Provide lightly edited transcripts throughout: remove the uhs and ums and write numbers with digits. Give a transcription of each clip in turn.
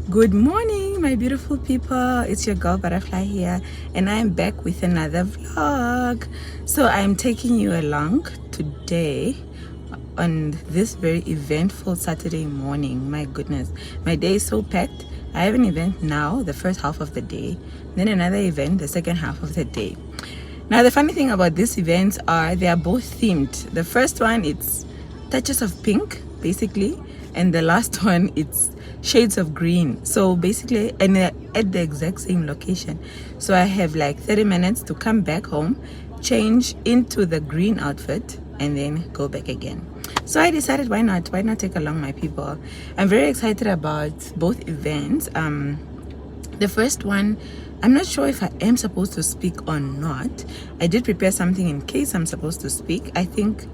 Good morning, my beautiful people. It's your girl Butterfly here, and I am back with another vlog. So I'm taking you along today on this very eventful Saturday morning. My goodness, my day is so packed. I have an event now, the first half of the day, then another event, the second half of the day. Now, the funny thing about these events are they are both themed. The first one, it's touches of pink, basically, and the last one, it's shades of green. So basically, and at the exact same location. So I have like 30 minutes to come back home, change into the green outfit, and then go back again. So I decided, why not take along my people. I'm very excited about both events. The first one, I'm not sure if I am supposed to speak or not. I did prepare something in case I'm supposed to speak. I think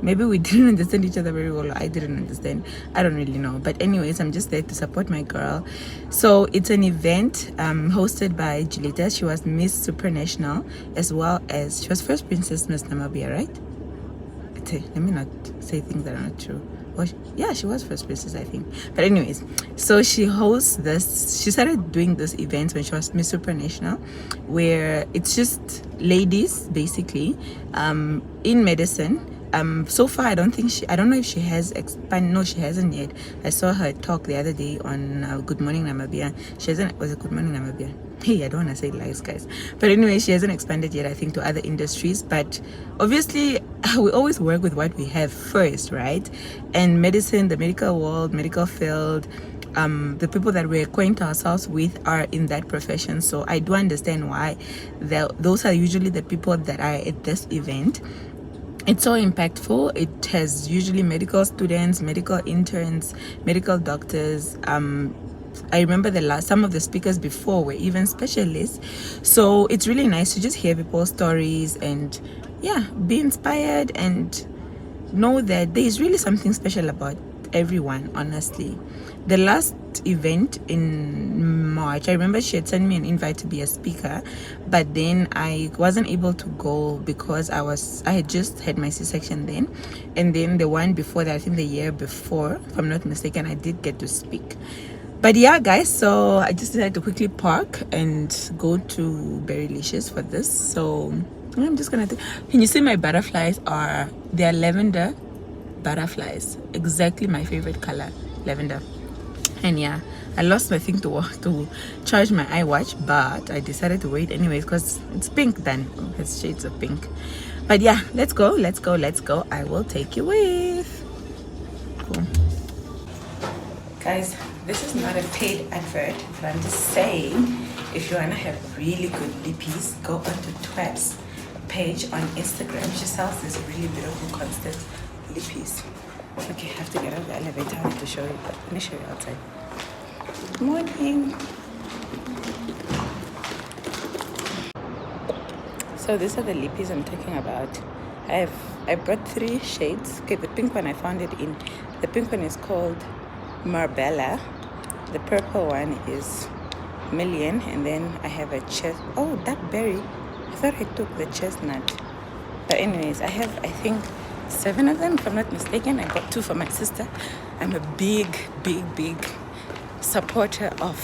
maybe we didn't understand each other very well. I didn't understand. I don't really know. But anyways, I'm just there to support my girl. So it's an event hosted by Julita. She was Miss Supranational, as well as she was First Princess Miss Namibia, right? Let me not say things that are not true. Yeah, she was First Princess, I think. But anyways, so she hosts this. She started doing this event when she was Miss Supranational, where it's just ladies basically in medicine. So far I don't know if she has expanded. No, she hasn't yet. I saw her talk the other day on Good Morning Namibia. Was it Good Morning Namibia? Hey, I don't want to say lies, guys. But anyway, she hasn't expanded yet, I think, to other industries. But obviously, we always work with what we have first, right? And medicine, the medical world, medical field, the people that we acquaint ourselves with are in that profession. So I do understand why those are usually the people that are at this event. It's so impactful. It has usually medical students, medical interns, medical doctors. I remember some of the speakers before were even specialists. So it's really nice to just hear people's stories and be inspired and know that there is really something special about everyone, honestly. The last event in March, I remember she had sent me an invite to be a speaker, but then I wasn't able to go because I had just had my C-section then. And then the one before that, I think the year before, if I'm not mistaken, I did get to speak. But yeah, guys, so I just decided to quickly park and go to Berrylicious for this. So I'm just gonna can you see my butterflies they're lavender butterflies, exactly my favorite color, lavender. And yeah, I lost my thing to charge my iWatch, but I decided to wait anyways because it's pink then. It's shades of pink. But yeah, let's go. I will take you with. Cool. Guys, this is not a paid advert, but I'm just saying, if you wanna have really good lippies, go onto Tweb's page on Instagram. She sells this really beautiful constant lippies. Okay, I have to get out of the elevator. I need to show you, but let me show you outside. Good morning. So these are the lippies I'm talking about. I brought 3 shades. Okay, the pink one I found it in. The pink one is called Marbella. The purple one is Million, and then I have a dark berry. I thought I took the chestnut, but anyways, I have, I think, 7 of them if I'm not mistaken. I got 2 for my sister. I'm a big supporter of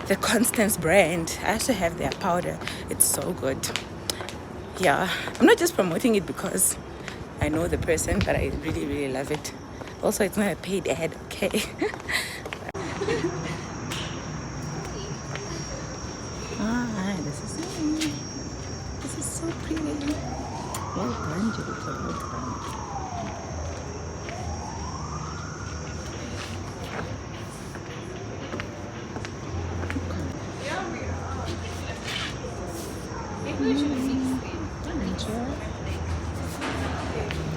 the Constance brand. I also have their powder. It's so good. Yeah, I'm not just promoting it because I know the person, but I really love it. Also, it's not a paid ad, okay? This is so pretty. Well done, Julita, well done.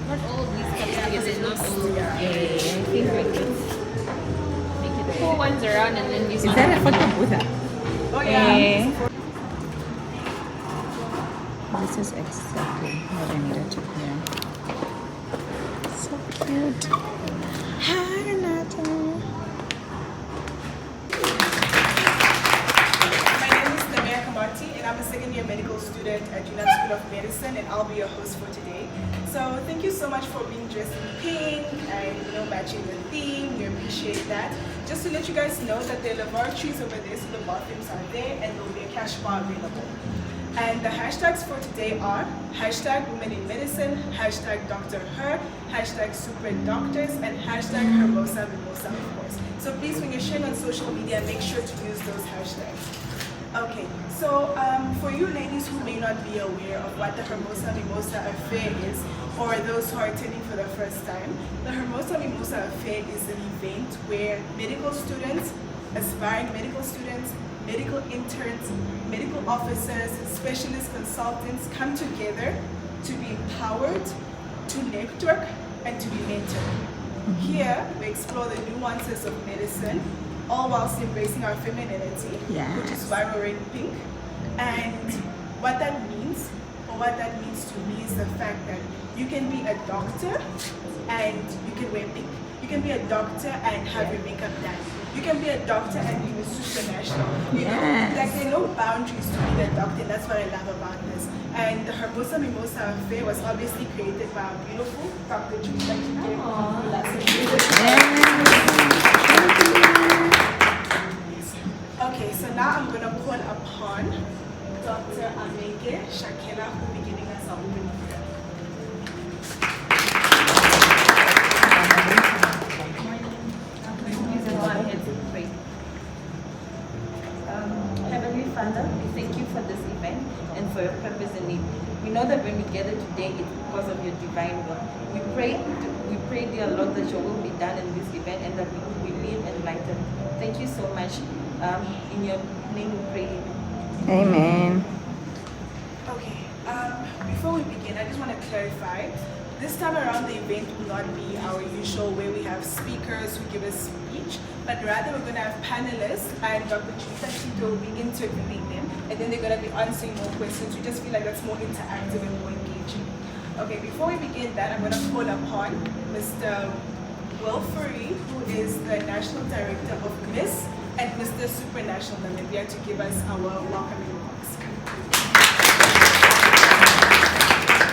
Not all these cups together, not all. I think we could make it 4 ones around and then this one. Is that a photo Buddha? Oh yeah. This is exactly what I needed to hear. So cute. Hi, Renata. My name is Namia Kamati, and I'm a second-year medical student at United School of Medicine, and I'll be your host for today. So thank you so much for being dressed in pink and matching the theme. We appreciate that. just to let you guys know that the laboratories over there, so the bathrooms are there, and there will be a cash bar available. And the hashtags for today are hashtag Women in Medicine, hashtag Dr. Her, hashtag Super Doctors, and hashtag HERMOSA, MIMOSA, of course. So please, when you're sharing on social media, make sure to use those hashtags. Okay, so for you ladies who may not be aware of what the HERMOSA MIMOSA affair is, or those who are attending for the first time, the HERMOSA MIMOSA affair is an event where medical students, aspiring medical students, medical interns, medical officers, specialist consultants come together to be empowered, to network, and to be mentored. Here, we explore the nuances of medicine, all whilst embracing our femininity, which is why we're wearing pink. And what that means to me is the fact that you can be a doctor and you can wear pink. You can be a doctor and have your makeup done. You can be a doctor and be a supranational. You know, like there are no boundaries to be a doctor, and that's what I love about this. And the HERMOSA MIMOSA affair was obviously created by our beautiful Dr. Okay, so now I'm going to call upon Dr. Ameke Shakela, who will be giving us our opening prayer. Heavenly Father, we thank you for this event and for your purpose in it. We know that when we gather today, it's because of your divine will. We pray, dear Lord, that your will be done in this event and that we live enlightened. Thank you so much. In your name we pray. Amen. Okay, before we begin, I just want to clarify. This time around, the event will not be our usual where we have speakers who give a speech, but rather we're going to have panelists, and Dr. Chita Tito will be interviewing them, and then they're going to be answering more questions. We just feel like that's more interactive and more engaging. Okay, before we begin that, I'm going to call upon Mr. Will Furry, who is the National Director of MISS, and Mr. Supranational Namibia to give us our welcoming remarks.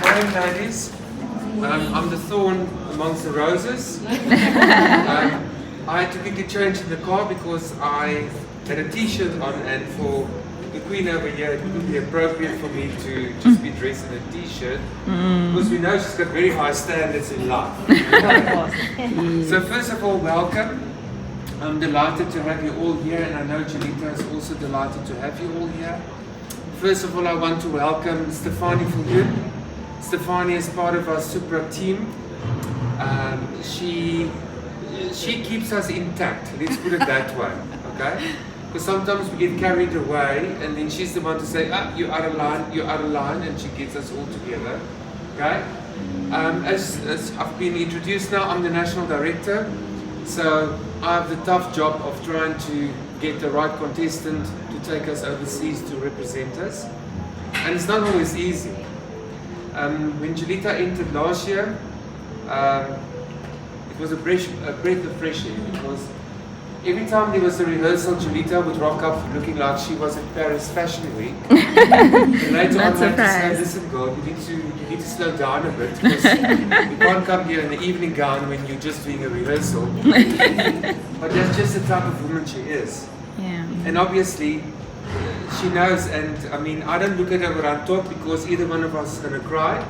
Morning, ladies. I'm the thorn amongst the roses. I had to quickly change in the car because I had a t-shirt on, and for the Queen over here, it wouldn't be appropriate for me to just be dressed in a t-shirt because we know she's got very high standards in life. So first of all, welcome. I'm delighted to have you all here, and I know Julita is also delighted to have you all here. First of all, I want to welcome Stefanie Viljoen. Stefanie is part of our Supra team. She keeps us intact, let's put it that way, okay? Because sometimes we get carried away, and then she's the one to say, you're out of line, and she gets us all together, okay? As I've been introduced now, I'm the National Director, so I have the tough job of trying to get the right contestant to take us overseas to represent us, and it's not always easy. When Julita entered last year, it was a breath of fresh air, because every time there was a rehearsal, Julita would rock up looking like she was at Paris Fashion Week. And later on, I had to say, listen girl, you need to slow down a bit, because you can't come here in the evening gown when you're just doing a rehearsal. But that's just the type of woman she is. Yeah. And obviously, she knows, and I mean, I don't look at her when I talk, because either one of us is going to cry,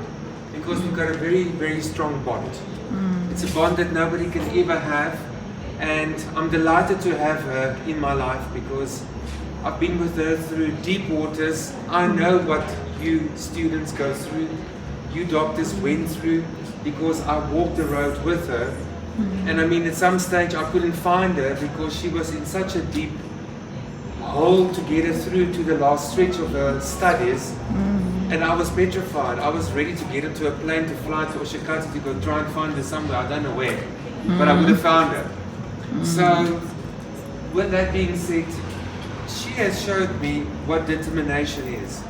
because we've got a very, very strong bond. It's a bond that nobody can ever have, and I'm delighted to have her in my life, because I've been with her through deep waters. I know what you students go through, you doctors went through, because I walked the road with her. And I mean, at some stage I couldn't find her because she was in such a deep hole to get her through to the last stretch of her studies. And I was petrified. I was ready to get into a plane to fly to Oshikati to go try and find her somewhere, I don't know where, but I would have found her. So, with that being said, she has showed me what determination is.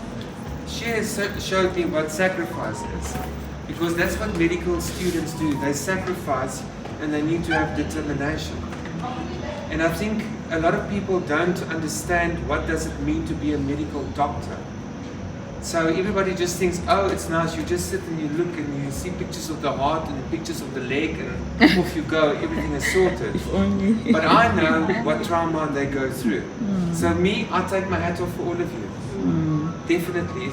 She has showed me what sacrifice is, because that's what medical students do. They sacrifice, and they need to have determination. And I think a lot of people don't understand what does it mean to be a medical doctor. So everybody just thinks, oh, it's nice. You just sit and you look and you see pictures of the heart and pictures of the leg and off you go. Everything is sorted. But I know what trauma they go through. So me, I take my hat off for all of you. Definitely.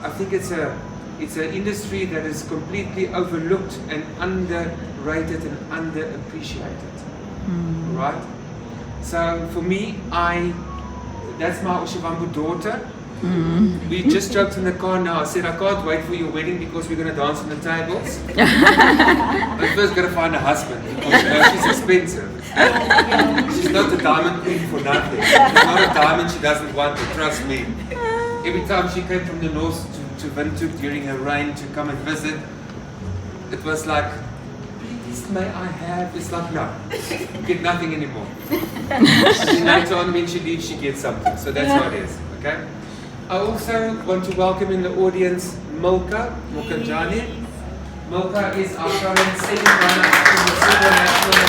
I think it's an industry that is completely overlooked and underrated and underappreciated. Right? So for me, that's my Oshiwambu daughter. We just joked in the car now. I said, I can't wait for your wedding because we're going to dance on the tables. But first got to find a husband because she's expensive. She's not a diamond queen for nothing. She's not a diamond she doesn't want it, trust me. Every time she came from the north to Windhoek during her reign to come and visit, it was like, please may I have? It's like, no, you get nothing anymore. And then later on when she leaves, she gets something. So that's how it is, okay? I also want to welcome in the audience Milka Mokanjani. Milka is our current second runner in the Super National.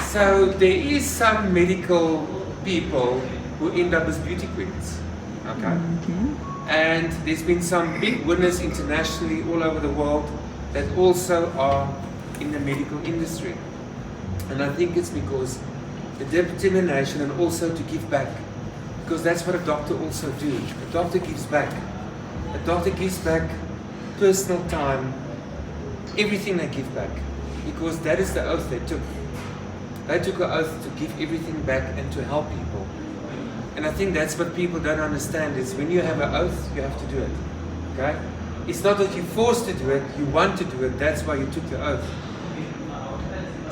So there is some medical people who end up as beauty queens. Okay? And there's been some big winners internationally all over the world that also are in the medical industry. And I think it's because the determination and also to give back, because that's what a doctor also do. A doctor gives back. A doctor gives back personal time, everything they give back, because that is the oath they took. They took an oath to give everything back and to help people. And I think that's what people don't understand is when you have an oath, you have to do it. Okay? It's not that you're forced to do it, you want to do it, that's why you took the oath.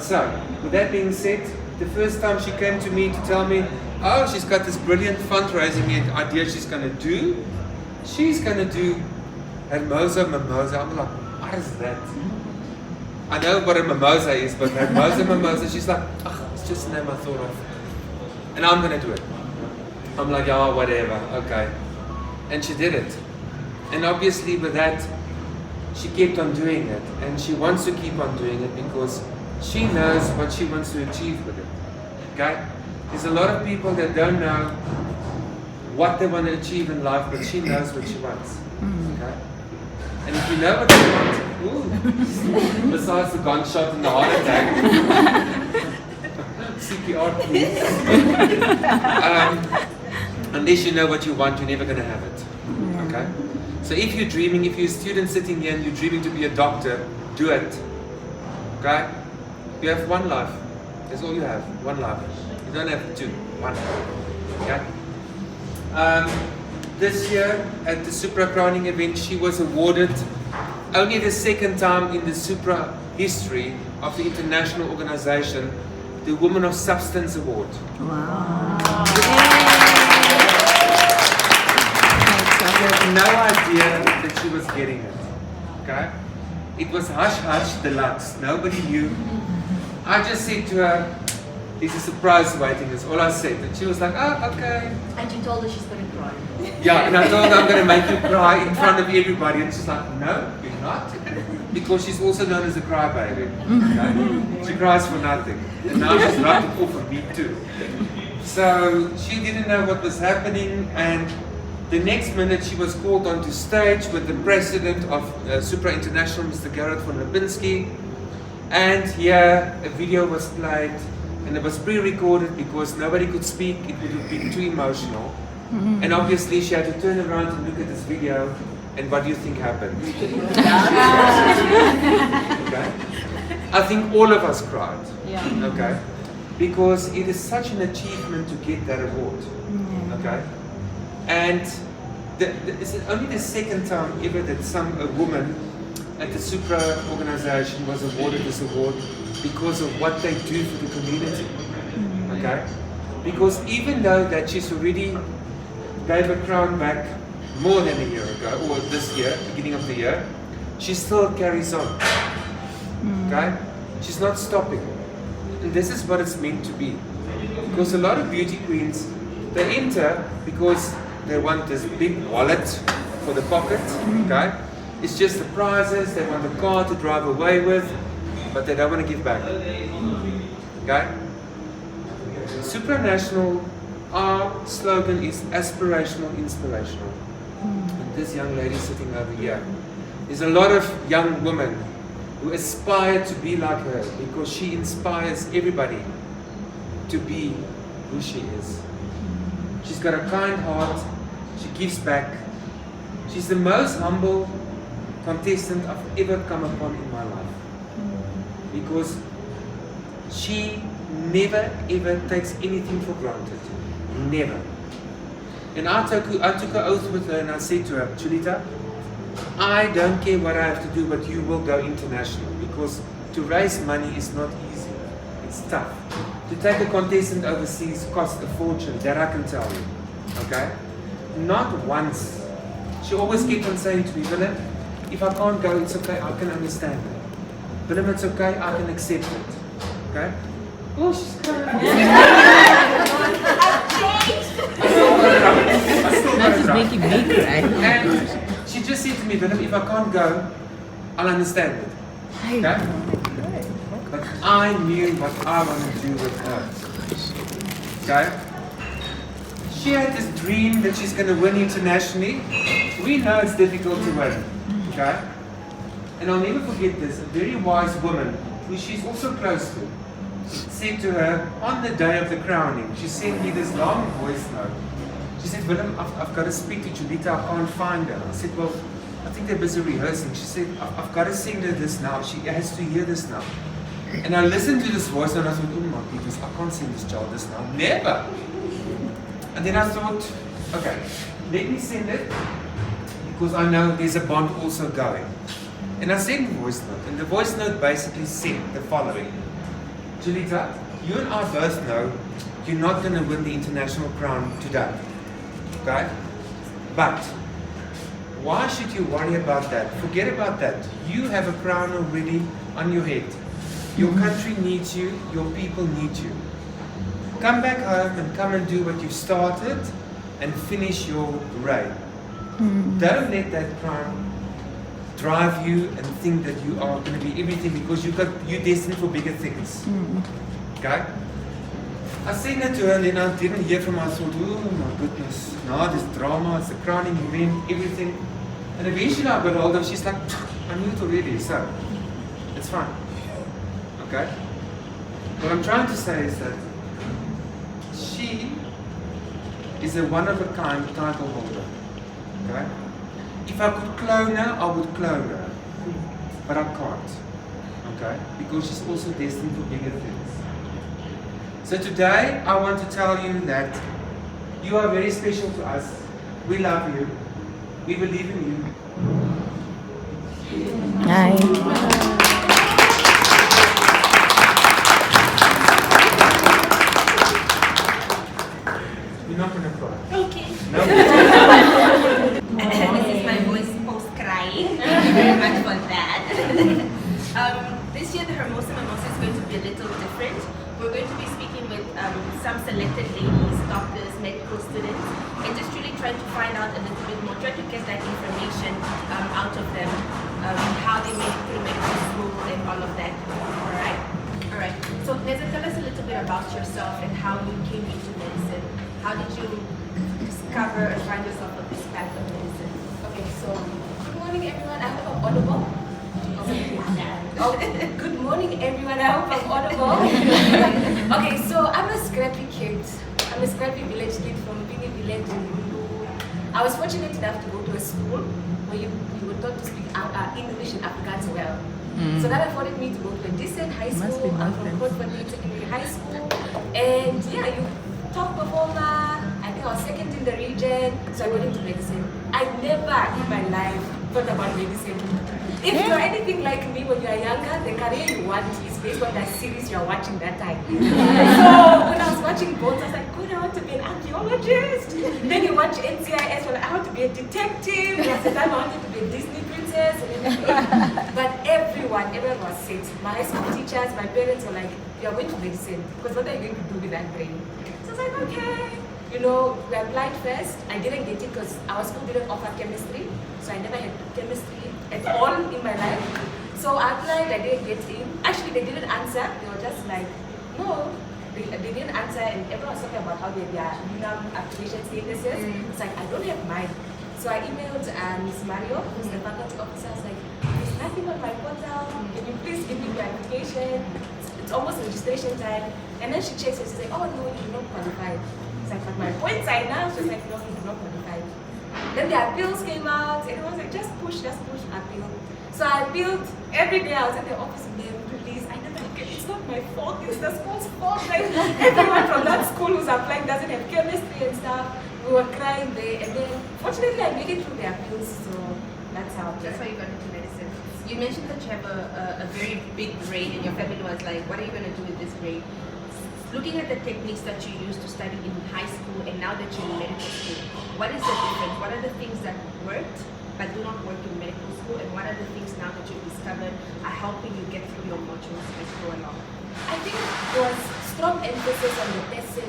So, with that being said, the first time she came to me to tell me, oh, she's got this brilliant fundraising idea she's going to do. She's going to do HERMOSA, MIMOSA. I'm like, what is that? I know what a mimosa is, but HERMOSA, MIMOSA, she's like, oh, it's just a name I thought of. And I'm going to do it. I'm like, oh, whatever, okay. And she did it. And obviously with that, she kept on doing it. And she wants to keep on doing it because she knows what she wants to achieve with it. Okay? There's a lot of people that don't know what they want to achieve in life, but she knows what she wants. Okay? And if you know what you want, besides the gunshot and the heart attack, CPR please. Unless you know what you want, you're never going to have it. Okay? So if you're dreaming, if you're a student sitting here and you're dreaming to be a doctor, do it. Okay? You have one life. That's all you have. One life. You don't have two. One. Okay? This year at the Supra crowning event, she was awarded only the second time in the Supra history of the international organization, the Woman of Substance Award. Wow. I had no idea that she was getting it. Okay? It was hush hush deluxe. Nobody knew. I just said to her, there's a surprise waiting, that's all I said. And she was like, oh, okay. And you told her she's going to cry. Yeah, and I told her I'm going to make you cry in front of everybody. And she's like, no, you're not. Because she's also known as a crybaby. Okay? She cries for nothing. And now she's rubbed it off on me too. So she didn't know what was happening. And the next minute she was called onto stage with the president of Supra International, Mr. Gerard von Lipinski. And here a video was played. And it was pre-recorded because nobody could speak, it would have been too emotional. And obviously she had to turn around and look at this video, and what do you think happened? Okay? I think all of us cried, okay? Because it is such an achievement to get that award, okay? And it's only the second time ever that a woman at the Supra organization was awarded this award because of what they do for the community, okay? Because even though that she's already gave her crown back more than a year ago, or this year, beginning of the year, she still carries on, okay? She's not stopping. And this is what it's meant to be. Because a lot of beauty queens, they enter because they want this big wallet for the pocket, okay? It's just the prizes, they want a car to drive away with, but they don't want to give back. Okay? Supranational Our slogan is aspirational, inspirational. And this young lady sitting over here, there's a lot of young women who aspire to be like her because she inspires everybody to be who she is. She's got a kind heart, she gives back. She's the most humble contestant I've ever come upon in my life. Because she never ever takes anything for granted. Never. And I took an oath with her and I said to her, Julita, I don't care what I have to do, but you will go international because to raise money is not easy. It's tough. To take a contestant overseas costs a fortune, that I can tell you. Okay? Not once. She always kept on saying to me, Willem, if I can't go, it's okay, I can understand it. Willem, it's okay, I can accept it. Okay? Oh, she's That is making me cry. And she just said to me, Willem, if I can't go, I'll understand it. Okay? But I knew what I wanted to do with her. Okay? She had this dream that she's going to win internationally. We know it's difficult to win. Okay? And I'll never forget this. A very wise woman, who she's also close to, said to her on the day of the crowning, she sent me this long voice note. She said, Willem, I've got to speak to Julita, I can't find her. I said, well, I think they're busy rehearsing. She said, I've got to send her this now. She has to hear this now. And I listened to this voice and I thought, oh my goodness, I can't send this child this now. Never! And then I thought, okay, let me send it because I know there's a bond also going. And I sent the voice note. And the voice note basically said the following. Julita, you and I both know you're not going to win the international crown today. Okay? But why should you worry about that? Forget about that. You have a crown already on your head. Your country needs you. Your people need you. Come back home and come and do what you've started and finish your reign. Don't let that crown drive you and think that you are going to be everything because you're destined for bigger things. Okay? I sent it to her and then I didn't hear from her. I thought, oh my goodness, now this drama, it's the crowning event, everything. And eventually I got hold of her, she's like, I knew it already, so it's fine. Okay? What I'm trying to say is that she is a one-of-a-kind title holder. Okay? If I could clone her, I would clone her. But I can't. Okay? Because she's also destined for bigger things. So today, I want to tell you that you are very special to us. We love you. We believe in you. Hi. You're not going to cry. Okay. No? This is my voice post-crying. Thank you very much for that. This year the HERMOSA MIMOSA is going to be a little different. We're going to be speaking with some selected ladies, doctors, medical students, and just really trying to find out a little bit more, try to get that information out of them, how they made it through medical school and all of that. Alright. So Neza, tell us a little bit about yourself and how you came into medicine. How did you discover and find yourself on this path of medicine? Okay, so good morning everyone. I hope I'm audible. Oh, good morning everyone. I hope I'm audible. Okay, so I'm a scrappy kid. I'm a scrappy village kid from Pini village in Lundu. I was fortunate enough to go to a school where you were taught to speak English and Afrikaans well. So that afforded me to go to a decent high school. I'm from Port Secondary High School. And yeah, you top performer. I think I was second in the region. So I got into medicine. I never in my life thought about medicine. If you're anything like me when you're younger, the career you want is based on that series you're watching that time. So when I was watching both, I was like, good, I want to be an archaeologist. Then you watch NCIS, well, I want to be a detective. And at the time I wanted to be a Disney princess and everything. But everyone was set. My high school teachers, my parents were like, you're going to medicine because what are you going to do with that brain? So I was like, okay. You know, we applied first. I didn't get it because our school didn't offer chemistry. So I never had chemistry at all in my life. So I applied, I didn't get in. Actually, they didn't answer. They were just like, no, they didn't answer, and everyone was talking about how their application statuses. It's like, I don't have mine. So I emailed Ms. Mario, who's the faculty officer. I was like, there's nothing on my portal. Can you please give me the application? It's almost registration time. And then she checks and she's like, oh no, you're not qualified. It's like, but my points are enough. She's like, no, you're not qualified. Then the appeals came out, and it was like, just push, appeal. So I appealed every day. I was at the office with them, please, I never get it. It's not my fault, it's the school's fault. Like, everyone from that school who's applying doesn't have chemistry and stuff. We were crying there, and then fortunately I made it through the appeals, so that's how. That's why you got into medicine. You mentioned that you have a very big brain, and your family was like, what are you going to do with this brain? Looking at the techniques that you used to study in high school and now that you're in medical school, what is the difference? What are the things that worked but do not work in medical school, and what are the things now that you've discovered are helping you get through your modules as you go along? I think there was strong emphasis on the passive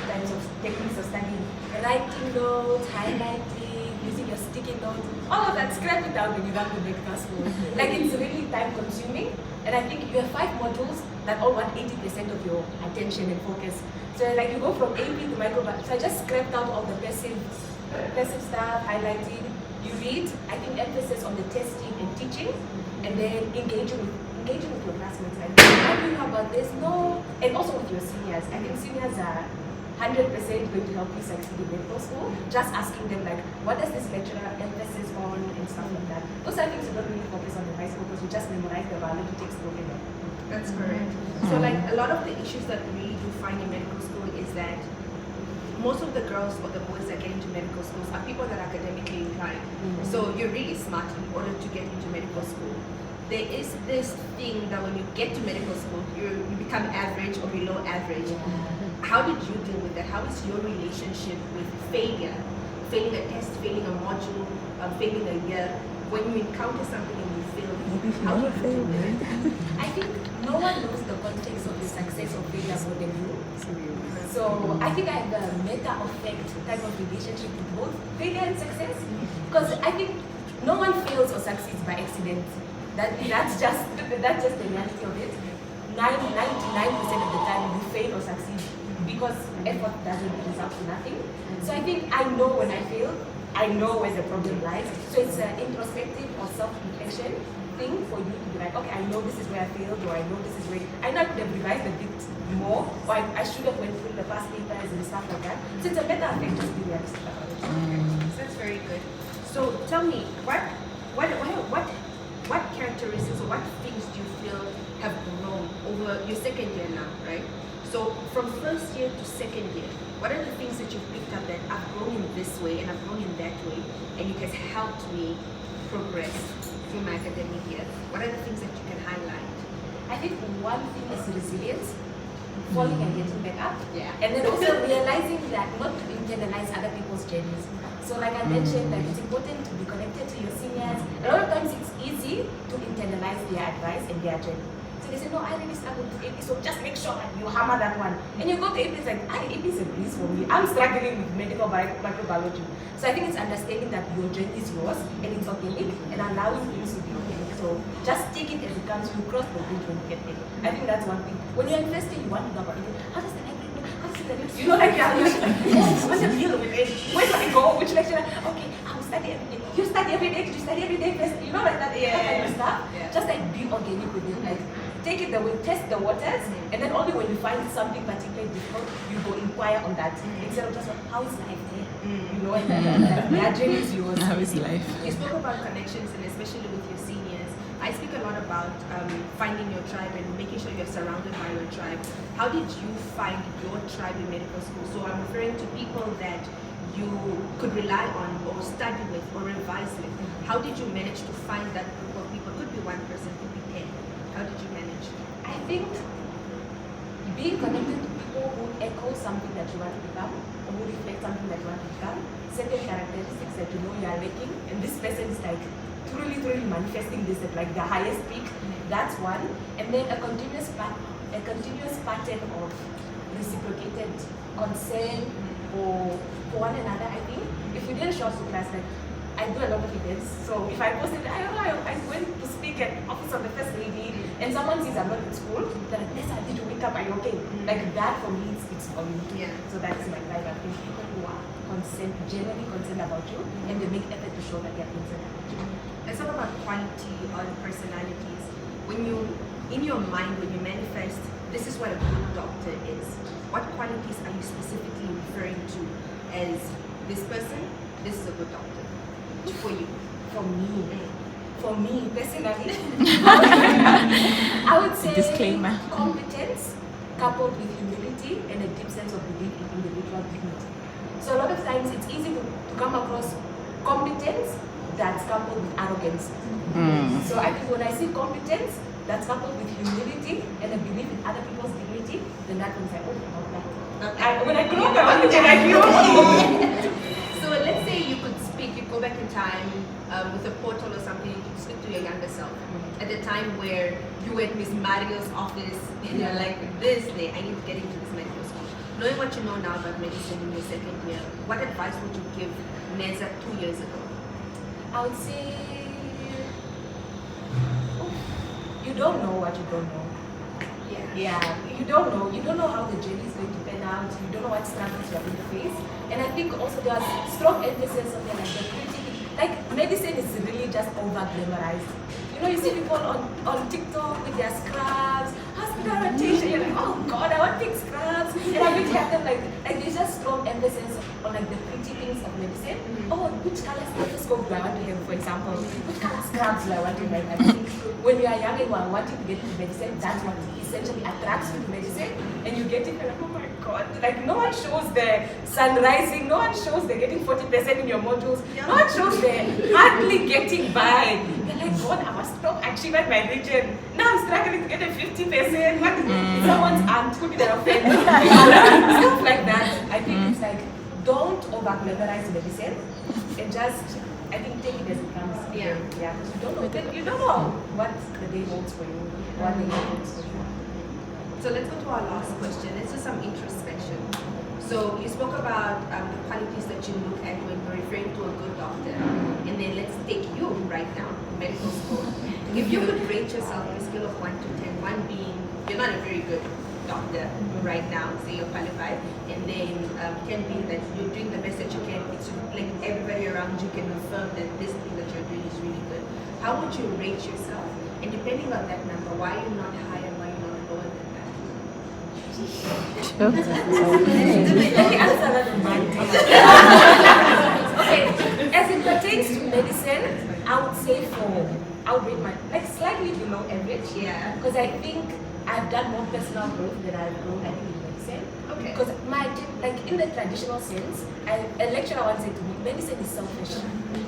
types of techniques of studying. Writing notes, highlighting, using your sticky notes, all of that, scrap it out when you come to medical school. Like, it's really time consuming, and I think you have 5 modules that all want 80% of your attention and focus. So like you go from AP to microbiology. So I just scrapped out all the passive stuff, highlighting. You read, I think emphasis on the testing and teaching, and then engaging with your classmates. Like, how do you know about this? No. And also with your seniors. I think seniors are 100% going to help you succeed in medical school. Just asking them like, what does this lecturer emphasis on and stuff like that. Those are things you don't really focus on in high school because you just memorize the biology textbook and then. That's correct. So like a lot of the issues that we really do find in medical school is that most of the girls or the boys that get into medical schools are people that are academically inclined. So you're really smart in order to get into medical school. There is this thing that when you get to medical school, you become average or below average. How did you deal with that? How is your relationship with failure? Failing a test, failing a module, failing a year. When you encounter something and you fail, how do you deal with it? I think no one knows the context of the success or failure more than you. So I think I have a meta effect type of relationship with both failure and success. Because I think no one fails or succeeds by accident. That's just the reality of it. 99% of the time you fail or succeed because effort doesn't result to nothing. So I think I know when I fail, I know where the problem lies. So it's an introspective or self-reflection thing for you to be like, okay, I know this is where I failed, or I know this is where I know I could have revised a bit more, or I should have went through the past papers and stuff like that. So it's a meta effect, just be realistic about it. So that's very good. So tell me, what characteristics or what things do you feel have grown over your second year now, right? So from first year to second year, what are the things that you've picked up that I've grown in this way and I've grown in that way, and it has helped me progress through my academic year? What are the things that you can highlight? I think one thing is resilience, falling and getting back up. Yeah. And then also realizing that not to internalize other people's journeys. So like I mentioned, that it's important to be connected to your seniors. A lot of times it's easy to internalize their advice and their journey. So they say, no, I really struggle with AP, so just make sure that you hammer that one. And you go to AP, it's like, AP is a breeze for me. I'm struggling with medical microbiology. So I think it's understanding that your journey is yours and it's organic and allowing things to be organic. So just take it as it comes. You cross the bridge when you get there. I think that's one thing. When you're investing, you want to know about it. How does the library know? How does the library? You know, like, you're what's the deal with it? Where do I go? Which lecturer? Okay, I'll study every day. You study every day? Did you study every day? You know, like that kind of stuff. Yeah. Just like be organic with it. Like, take it the way, test the waters, and then only when you find something particularly difficult, you go inquire on that. Instead of just, how is life there? You know, and their journey is yours. How is life? You spoke about connections, and especially with your seniors. I speak a lot about finding your tribe and making sure you're surrounded by your tribe. How did you find your tribe in medical school? So I'm referring to people that you could rely on or study with or revise with. How did you manage to find that group of people? Could be one person, could be 10. How did you manage? I think being connected to people who echo something that you want to become, or who reflect something that you want to become, certain characteristics that you know you are lacking, and this person is like truly manifesting this at like the highest peak. That's one. And then a continuous pattern of reciprocated concern for one another. I think if we didn't show up to class, like I do a lot of events, so if I posted, I went to speak at Office of the First Lady, and someone sees I'm not in school, they're like, Nessa, did you wake up, are you okay? Like that for me, it's on me. Yeah. So that's my vibe. I think people who are genuinely concerned about you, and they make effort to show that they're concerned about you. Let's talk about quality on personalities. When you, in your mind, when you manifest, this is what a good doctor is. What qualities are you specifically referring to as this person? This is a good doctor for you. For me personally, I would say Disclaimer. competence coupled with humility and a deep sense of belief in individual dignity. So a lot of times it's easy to come across competence that's coupled with arrogance. So I think when I see competence that's coupled with humility and a belief in other people's dignity, then that one's like, oh, not that. When I grow up, I want to be like you. So let's say you could speak, you go back in time with a portal or something, you could speak to your younger self. At the time where you were at Miss Mario's office and you're like, this day, I need to get into this medical school. Knowing what you know now about medicine in your second year, what advice would you give Neza 2 years ago? I would say, you don't know what you don't know. Yeah, you don't know how the journey is going to pan out, you don't know what struggles you are going to face. And I think also there's strong emphasis on like medicine is really just over glamorized. You know, you see people on TikTok with their scrubs, hospital rotation, you're like, oh God, I want big scrubs. And I really have them like there's just strong emphasis on like the pretty things of medicine. Oh, which color stethoscope do I want to have, for example? Which color scrubs do I want to have? I think when you are young and you are wanting to get into medicine, that's what essentially attracts you to medicine. And you get it, and like, oh my God, like no one shows the sun rising, no one shows they're getting 40% in your modules, no one shows they're hardly getting by. You're like, God, I must stop achieving my region. Now I'm struggling to get a 50%. What? Someone's aunt who did an offense. Stuff like that. I think it's like, don't over-glamorize medicine and just, I think, take it as it comes. Yeah. Yeah. You don't know what the day holds for you, what the day holds for you. So let's go to our last question. Let's do some introspection. So you spoke about the qualities that you look at when you're referring to a good doctor. And then let's take you right now, medical school. If you could rate yourself on a scale of 1 to 10, 1 being you're not a very good doctor right now, say you're qualified, and then 10 being that you're doing the best that you can. It's like everybody around you can affirm that this thing that you're doing is really good. How would you rate yourself? And depending on that number, why are you not higher, why are you not lower than that? Okay, as it pertains to medicine, I would say 4. I would rate my like slightly below average. Yeah. Because I think I've done more personal growth than I've grown, I think, in medicine. Okay. Because like in the traditional sense, a lecturer once said to me, medicine is selfish.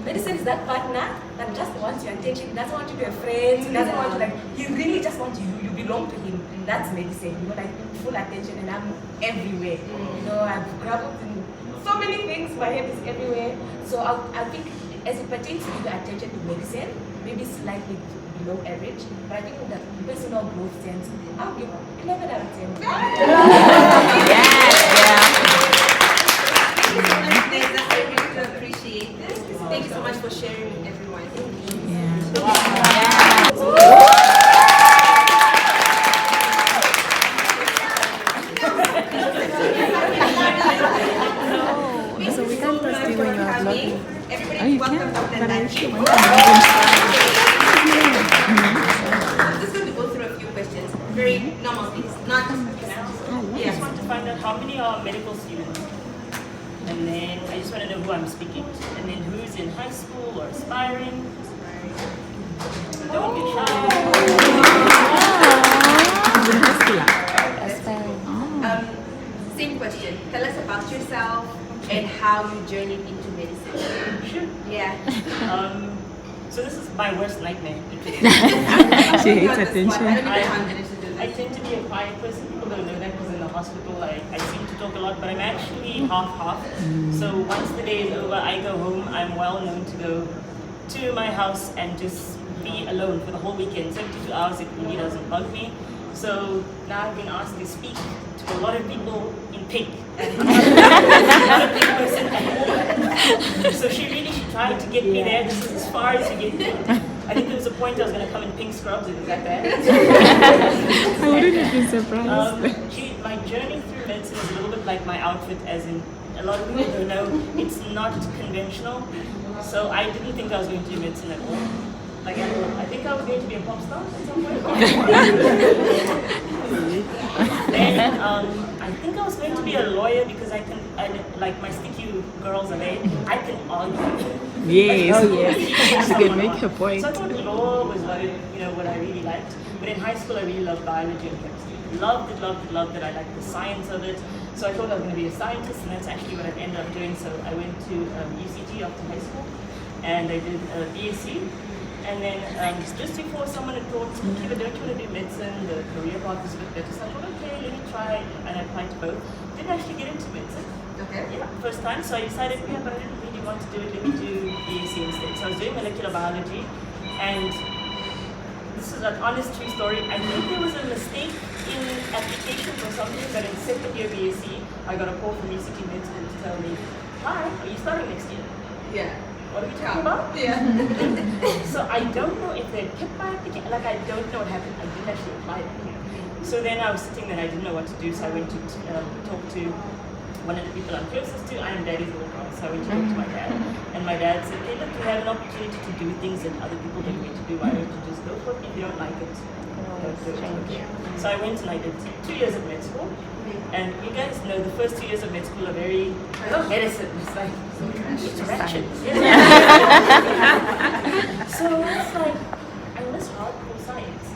Medicine is that partner that just wants your attention, doesn't want you to be a friend, doesn't want you he really just wants you belong to him. That's medicine, like full attention, and I'm everywhere. I've grappled in so many things, my head is everywhere. So I think as it pertains to the attention to medicine, maybe slightly below average, but I think in the personal growth sense, I'll give 11 out of 10. I really do appreciate this. Thank you so much for sharing with everyone. So we can't trust you when you are vlogging. Everybody, welcome Dr. Nancy. I'm just going to go through a few questions. Very normal things. Not I just want to find out how many are medical students. And then I just want to know who I'm speaking to. And then who's in high school or aspiring. Don't be shy. Same question. Tell us about yourself and how you journeyed into medicine. Sure. Yeah. So this is my worst nightmare. She hates attention. I tend to be a quiet person. People don't know that because in the hospital I seem to talk a lot, but I'm actually half-half. So once the day is over, I go home. I'm well known to go to my house and just be alone for the whole weekend. 72 hours, it really doesn't bug me. So now I've been asked to speak to a lot of people in pink. And I'm not a big person at all. So she tried to get me there. This is as far as you get me. I think there was a point I was going to come in pink scrubs. It was that bad. I wouldn't have been surprised. My journey through medicine is a little bit like my outfit, as in a lot of people don't know it's not conventional. So I didn't think I was going to do medicine at all. Like at all. I think I was going to be a pop star at some point. Then I think I was going to be a lawyer because I like my sticky girls are there. I can argue. Yes. Like, Oh, yes. You can make a point. So I thought law was what I really liked. But in high school I really loved biology and chemistry. Loved it. I liked the science of it. So I thought I was going to be a scientist, and that's actually what I ended up doing. So I went to UCG after high school, and I did a BSc. And then just before someone had thought, okay, but don't you want to do medicine? The career path is a bit better. So I thought, okay, let me try, and I applied to both. Didn't actually get into medicine. Okay. Yeah, first time. So I decided, yeah, but I didn't really want to do it. Let me do BSc instead. So I was doing molecular biology, and this is an honest true story. I think there was a mistake in application for something, but in second year BSc, I got a call from UCT Medicine to tell me, hi, are you starting next year? Yeah. What are you talking about? Yeah. So I don't know if they kept my application, like I don't know what happened. I didn't actually apply it. So then I was sitting there, I didn't know what to do, so I went to talk to one of the people I'm closest to. I am daddy's little girl, so I went to talk to my dad. And my dad said, hey, look, you have an opportunity to do things that other people don't get to do. Why don't you just go for it? If you don't like it, don't do it. So I went and I did 2 years of med school. And you guys know the first 2 years of med school are very medicine. It's like, it's ratchet. So it's like, I miss hardcore science.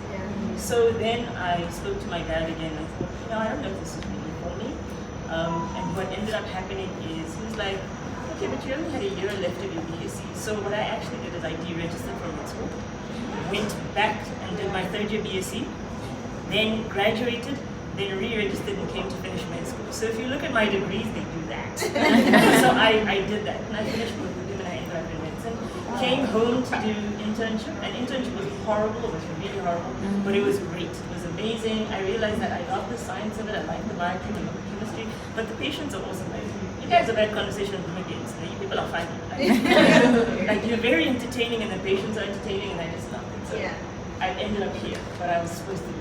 So then I spoke to my dad again. I thought, I don't know if this is really for me. And what ended up happening is he was like, okay, but you only had a year left of your BSc. So what I actually did is I deregistered from med school, went back and did my third year BSc, then graduated, then re-registered and came to finish med school. So if you look at my degrees, they do that. So I did that, and I finished with them, and I ended up in medicine. Came home to do internship, and internship was horrible. It was really horrible, but it was great. It was amazing. I realized that I love the science of it. I like the biochem and the chemistry, but the patients are awesome. Like, you guys have had conversation with them again. So you people are fine. Like you're very entertaining, and the patients are entertaining, and I just love it. So I ended up here, but I was supposed to do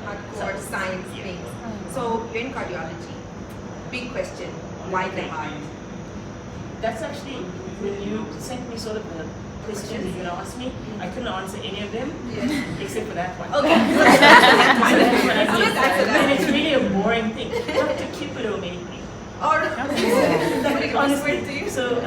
Hardcore science things. So you're in cardiology. Big question. Why the heart? That's actually, when you sent me sort of the questions you're gonna ask me, I couldn't answer any of them except for that one. Okay. And it's really a boring thing. Dr. Cupido made me. Honestly, so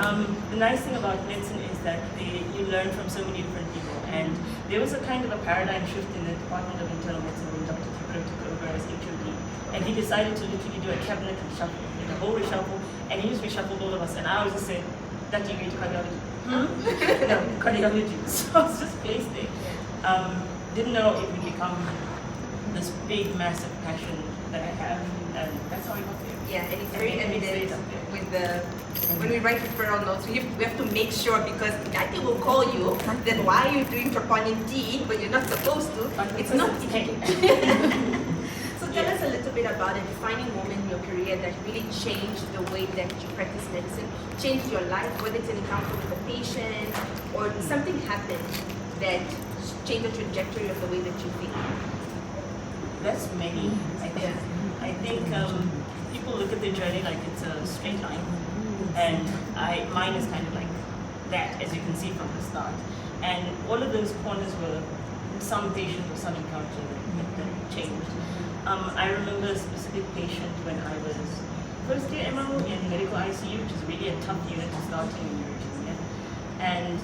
the nice thing about medicine is that you learn from so many different people, and there was a kind of a paradigm shift in the Department of Internal Medicine when Dr. Cupido took over as HOD, and he decided to literally do a cabinet reshuffle, like a whole reshuffle, and he just reshuffled all of us, and I was just saying, Dr. you go to cardiology? No, cardiology. So I was just placed there. Didn't know it would become this big, massive passion that I have, and that's how I got there. Yeah, and it's very evident with when we write referral notes, we have to make sure, because Daddy will call you, then why are you doing troponin D when you're not supposed to? It's not easy. So tell us a little bit about a defining moment in your career that really changed the way that you practice medicine, changed your life, whether it's an encounter with a patient or something happened that changed the trajectory of the way that you think. That's many, I think. I think people look at the journey like it's a straight line, and mine is kind of like that, as you can see from the start. And all of those corners were some patient or some encounter that changed. I remember a specific patient when I was first year MO in medical ICU, which is really a tough unit to start in urology. And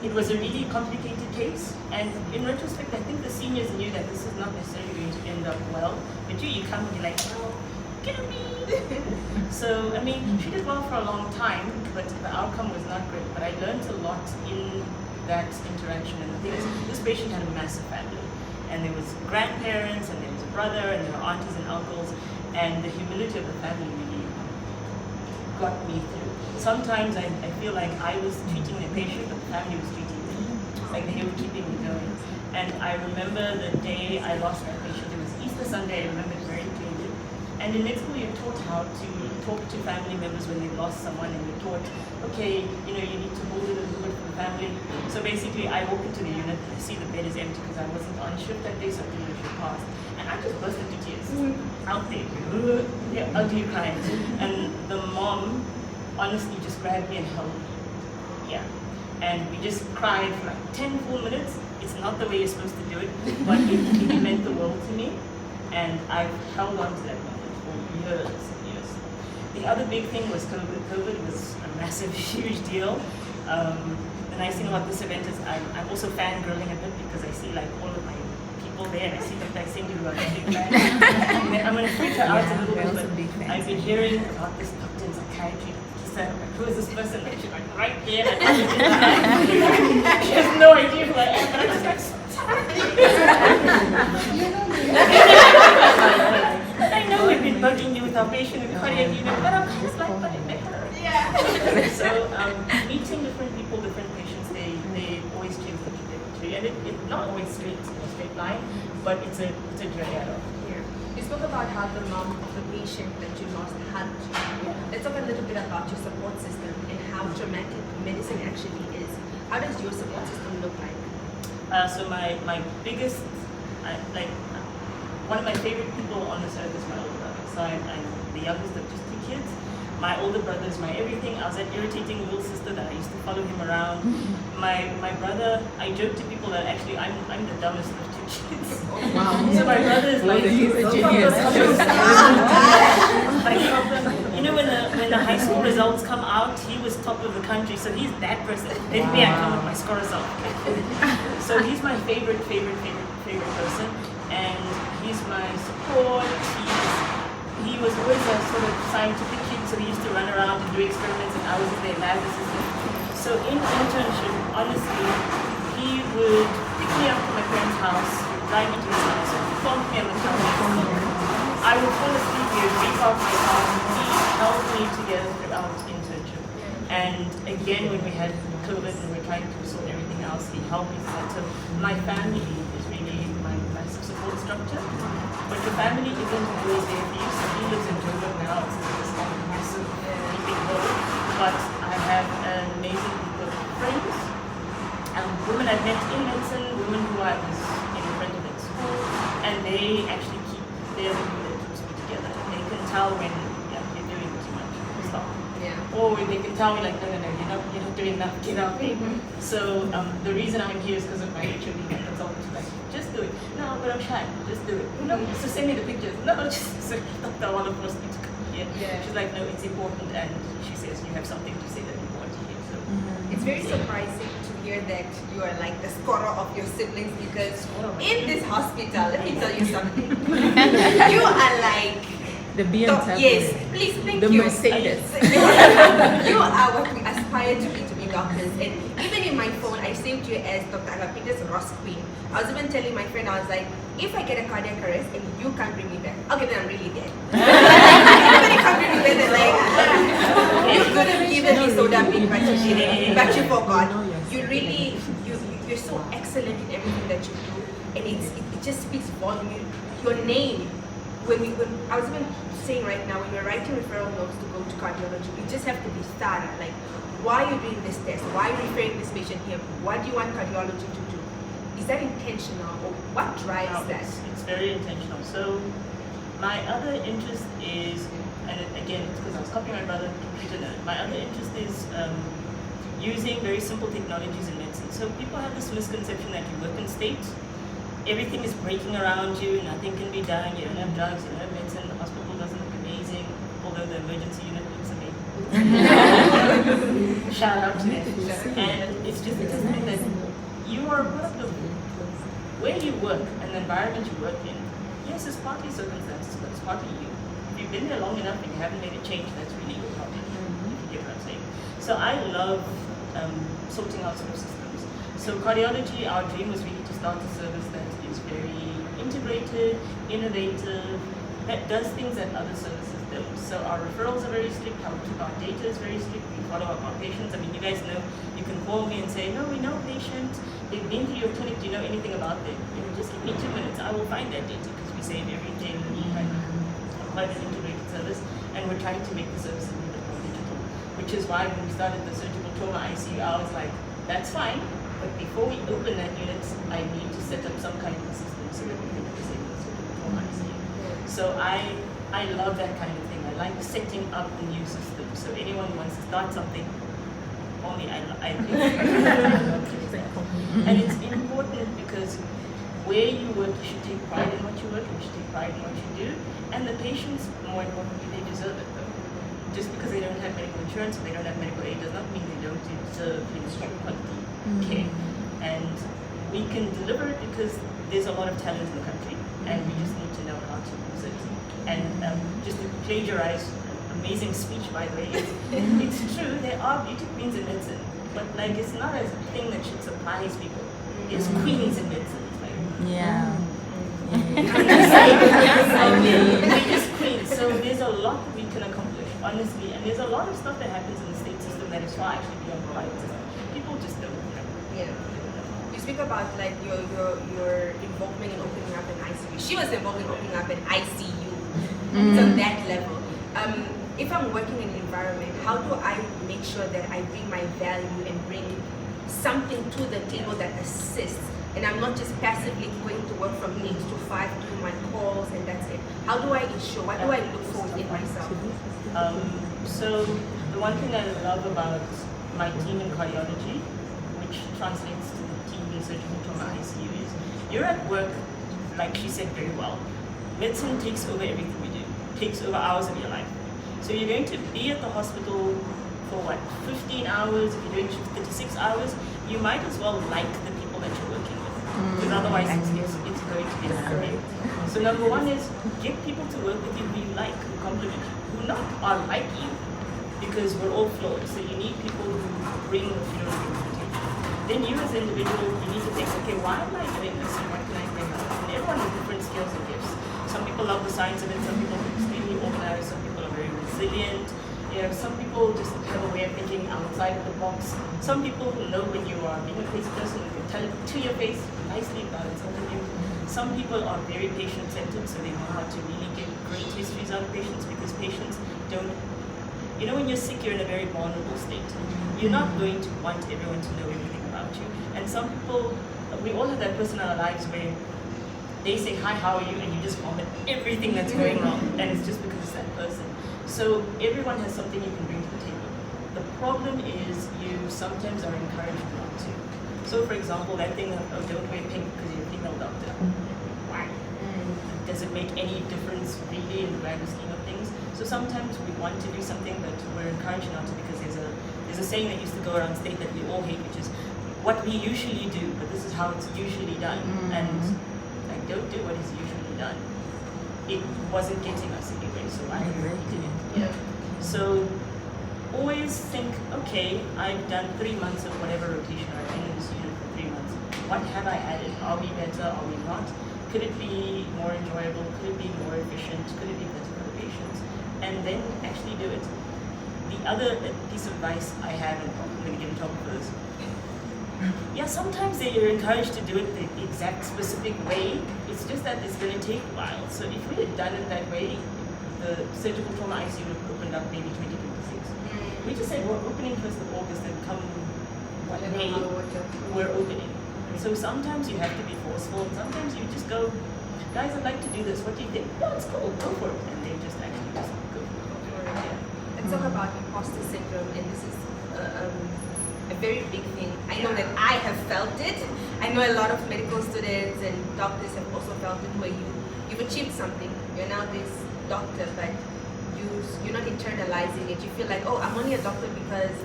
it was a really complicated case, and in retrospect, I think the seniors knew that this is not necessarily going to end up well, but you come and you're like, oh, get me! So, I mean, she did well for a long time, but the outcome was not great, but I learned a lot in that interaction. And the thing is, this patient had a massive family, and there was grandparents, and there was a brother, and there were aunties and uncles, and the humility of the family really got me through. Sometimes I feel like I was treating the patient, but the family was treating me. Like they were keeping me going. And I remember the day I lost that patient. It was Easter Sunday, I remember it very clearly. And in med school, you're taught how to talk to family members when they've lost someone, and you're taught, okay, you need to hold it a little bit for the family. So basically, I walk into the unit, I see the bed is empty because I wasn't on shift that day, so I didn't know shift passed. And I just burst into tears out there, ugly crying. And the mom honestly just grabbed me and held me. Yeah. And we just cried for like 10 full minutes. It's not the way you're supposed to do it, but it meant the world to me. And I've held on to that moment for years and years. The other big thing was COVID. COVID was a massive, huge deal. The nice thing about this event is I'm also fangirling a bit because I see like all of my people there and I see that I seem to be a big fan. I'm going to freak her out a little bit, but I've been hearing about this doctor in psychiatry. He said, who is this person? Like, she's like right here. And she has no idea who I am, but I'm just like, I know we've been bugging you with our patient with cardiac unit, but I'm kind of like, but it may hurt. Yeah. So meeting different people, different patients, they always change the trajectory, and it's not always straight line, but it's a journey out of. You spoke about how the mom of the patient that you lost had to. Let's talk a little bit about your support system and how traumatic medicine actually is. How does your support system look like? So my biggest, one of my favorite people on this earth is my older brother. So I'm the youngest of just 2 kids. My older brother is my everything. I was that irritating little sister that I used to follow him around. My brother, I joke to people that actually I'm the dumbest of 2 kids. Wow. So my brother is like, he's a genius. When the high school results come out, he was top of the country, so he's that person. Then me, I come with my score result. So he's my favorite person, and he's my support. He was always a sort of scientific kid, so he used to run around and do experiments, and I was in their lab assistant. So in internship, honestly, he would pick me up from my parents' house, drive me to his house, bump me on the couch. I would fall asleep here, wake up my house, he held me together throughout internship. And again, when we had COVID and we were trying to sort everything else, he helped me through that. So my family is really my support structure. But your family isn't always there for you. So he lives in Joburg now. It's this massive, big hole. But I have an amazing group of friends. Women I've met in medicine, women who I was in front of at school, and they actually they're the people that keeps me together. They can tell when you're doing too much. Stop. Yeah. Or when they can tell me like, no, you're not doing enough. Get out. So the reason I'm here is because of my HOD consultant. Like, just do it. No, but I'm shy. Just do it. No, so send me the pictures. No, just so Dr. One of us need to come here. Yeah. She's like, no, it's important, and she says you have something to say that you want to hear. So it's very surprising to hear that you are like the scorer of your siblings, because in this hospital, let me tell you something. You are like the BMW. Yes, please, thank the you. Mercedes. You are what we aspire to be doctors. And even in my phone, I saved you as Dr. Agapitas Ross Queen. I was even telling my friend, I was like, if I get a cardiac arrest and you can't bring me back, okay, then I'm really dead. Nobody can't bring me back. They're like, you could have given me soda bean, but you didn't. But you forgot. You really, you're so excellent in everything that you do, and it just speaks volume. Your name. When I was even saying right now, when we're writing referral notes to go to cardiology, we just have to be thorough. Like, why are you doing this test? Why are you referring this patient here? What do you want cardiology to do? Is that intentional, or what drives that? It's very intentional. So my other interest is, and again, it's because I was copying my brother, computer nerd. My other interest is using very simple technologies in medicine. So people have this misconception that you work in state, everything is breaking around you, nothing can be done, you don't have drugs, you don't have medicine, the hospital doesn't look amazing, although the emergency unit looks amazing. Shout out to them. And it's just something that you are part of where you work and the environment you work in. Yes, it's partly circumstances, but it's partly you. If you've been there long enough and you haven't made a change, that's really your problem, if you get what I'm saying. So I love sorting out sort of systems. So cardiology, our dream was really to start a service that is very integrated, innovative, that does things that other services don't. So our referrals are very strict, our data is very strict, we follow up our patients. I mean, you guys know, you can call me and say, no, we know patients, they've been through your clinic, do you know anything about them? You know, just give me 2 minutes, I will find that data, because we save everything. quite an integrated service, and we're trying to make the service a little bit more digital, which is why when we started the surgical trauma ICU, I was like, that's fine, but before we open that unit, I need to set up some kind of a system so that we can disable the surgical trauma ICU. So I love that kind of thing. I like setting up the new system. So anyone who wants to start something, only I think. And it's important because where you work, you should take pride in what you work, you should take pride in what you do, and the patients, more importantly, they deserve it. Just because they don't have medical insurance or they don't have medical aid does not mean they don't deserve quality care. And we can deliver it because there's a lot of talent in the country, and we just need to know how to use it. And just to plagiarize amazing speech, by the way, it's true, there are beauty queens in medicine, but like it's not a thing that should surprise people. There's queens in medicine. Yeah. We're just queens, so there's a lot that we can accomplish, honestly, and there's a lot of stuff that happens in the state system that is far actually beyond the private system. People just don't know. Yeah. You speak about like your involvement in opening up an ICU. She was involved in opening up an ICU. It's on that level. If I'm working in an environment, how do I make sure that I bring my value and bring something to the table that assists? And I'm not just passively going to work from 8 to 5, doing my calls, and that's it. How do I ensure? What do I look for within myself? So the one thing I love about my team in cardiology, which translates to the team in surgical trauma ICU, is you're at work, like she said very well. Medicine takes over everything we do, takes over hours of your life. So you're going to be at the hospital for what, 15 hours? If you're doing 36 hours, you might as well like the people that you're working with. Because otherwise it's going to be boring. So number one is get people to work with you who you like, who compliment you, who not are like you, because we're all flawed. So you need people who bring what you don't bring to the table. Then you as an individual, you need to think, okay, why am I doing this and what can I bring out? And everyone has different skills and gifts. Some people love the science of it, some people are extremely organized, some people are very resilient. You know, some people just have a way of thinking outside of the box. Some people know when you are being a crazy person, you can tell it to your face nicely without insulting you. Some people are very patient-centered, so they know how to really get great histories out of patients, because patients don't, you know, when you're sick, you're in a very vulnerable state. You're not going to want everyone to know everything about you. And some people, we all have that person in our lives where they say, hi, how are you? And you just vomit everything that's going wrong. And it's just because it's that person. So everyone has something you can bring to the table. The problem is you sometimes are encouraged not to. So for example, that thing of, oh, don't wear pink because you're a female doctor. Why? Does it make any difference really in the grand scheme of things? So sometimes we want to do something, but we're encouraged not to, because there's a saying that used to go around state that we all hate, which is what we usually do, but this is how it's usually done. And like, don't do what is usually done. It wasn't getting us anywhere, so I did it. Yeah. So always think, okay, I've done 3 months of whatever rotation. I've been in this unit for 3 months. What have I added? Are we better? Are we not? Could it be more enjoyable? Could it be more efficient? Could it be better for the patients? And then actually do it. The other piece of advice I have, and I'm going to get in trouble for this. Yeah, sometimes you're encouraged to do it the exact specific way. It's just that it's going to take a while. So if we had done it that way, the surgical trauma ICU would have opened up maybe 2026. We just said we're opening 1st of August and come what May, we're opening. So sometimes you have to be forceful, and sometimes you just go, guys, I'd like to do this. What do you think? No, it's cool, go for it. And they just actually just go for it. Yeah. Let's talk about imposter syndrome, and this is a very big thing. I know that I have felt it. I know a lot of medical students and doctors have also felt it, where you've achieved something. You're now this doctor, but you're not internalizing it. You feel like, oh, I'm only a doctor because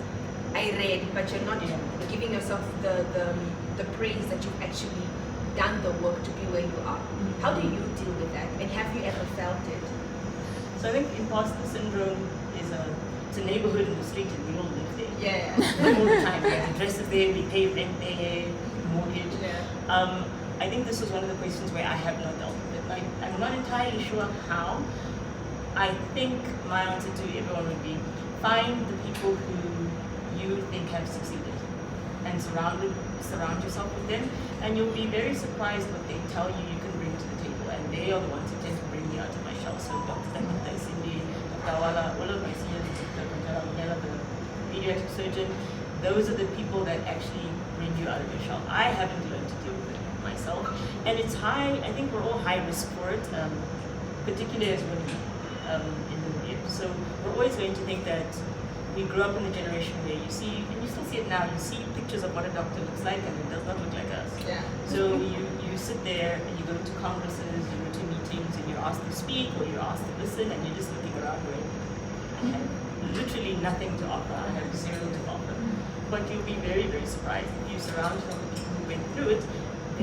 I read, but you're not giving yourself the praise that you've actually done the work to be where you are. How do you deal with that? And have you ever felt it? So I think imposter syndrome is it's a neighborhood in the street, and we all live there. Yeah. All the time. We have addresses there, we pay rent there, mortgage. Yeah. I think this was one of the questions where I have not dealt with it. Like, I'm not entirely sure how. I think my answer to everyone would be, find the people who you think have succeeded and surround yourself with them, and you'll be very surprised what they tell you can bring to the table, and they are the ones who tend to bring me out of my shell. So doctors that Bala, all of my seniors, the pediatric surgeon, those are the people that actually bring you out of your shell. I haven't learned to deal with it myself. And it's high, I think we're all high risk for it, particularly as women in the media. So we're always going to think that we grew up in a generation where you see, and you still see it now, you see pictures of what a doctor looks like and it does not look like us. Yeah. So you sit there and you go to congresses, you go to meetings and you're asked to speak or you're asked to listen and you're just looking around going, I have literally nothing to offer, I have zero to offer. But you'll be very, very surprised if you surround yourself with people who went through it.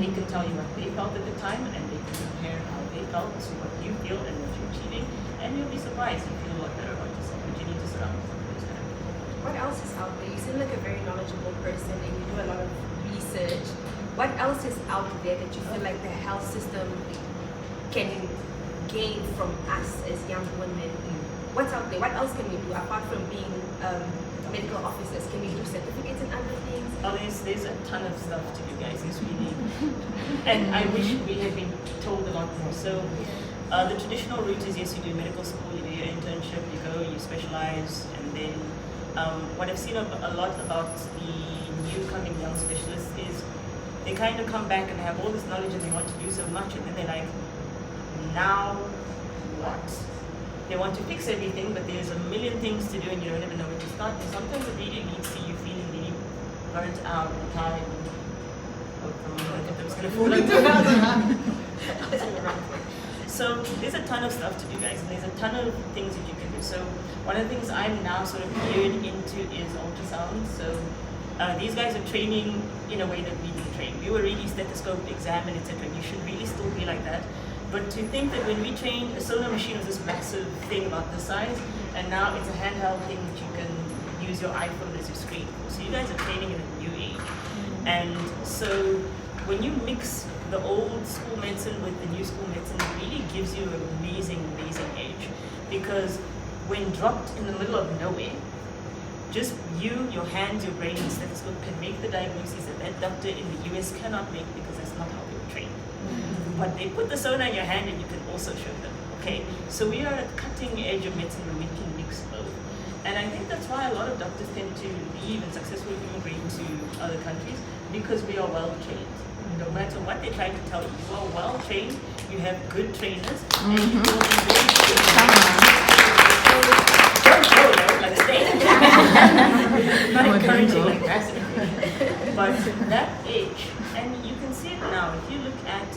They can tell you what they felt at the time and they can compare how they felt to what you feel and what you're achieving, and you'll be surprised. You feel a lot better about yourself, but you need to surround yourself with those kind of people. What else is out there? You seem like a very knowledgeable person and you do a lot of research. What else is out there that you feel like the health system can gain from us as young women? What's out there? What else can we do apart from being medical officers? Can we do certificates and other things? Oh, there's a ton of stuff to do, guys. It's really, and I wish we had been told a lot more. So the traditional route is, yes, you do medical school, you do your internship, you go, you specialize, and then what I've seen a lot about the new coming young specialists is they kind of come back and they have all this knowledge and they want to do so much, and then they're like, now what? They want to fix everything, but there's a million things to do and you don't even know where to start. And sometimes it really leads to you feeling really burnt out and tired. So there's a ton of stuff to do, guys, and there's a ton of things that you can do. So one of the things I'm now sort of geared into is ultrasound. So these guys are training in a way that we didn't train. We were really stethoscope, examine, etc. You should really still be like that. But to think that when we trained, a sonar machine was this massive thing about this size, and now it's a handheld thing that you can use your iPhone as your screen. So you guys are training in a new age. And so when you mix the old school medicine with the new school medicine, it really gives you an amazing, amazing age. Because when dropped in the middle of nowhere, just you, your hands, your brain, and stethoscope can make the diagnoses that that doctor in the US cannot make because that's not how they were trained. But they put the sonar in your hand and you can also show them. Okay, so we are at the cutting edge of medicine where we can mix both. And I think that's why a lot of doctors tend to leave and successfully immigrate to other countries, because we are well trained. No matter what they try to tell you, you are well trained, you have good trainers, and you will be very good. Don't go there, like stay. Not encouraging like that. But that age, and you can see it now, if you look at,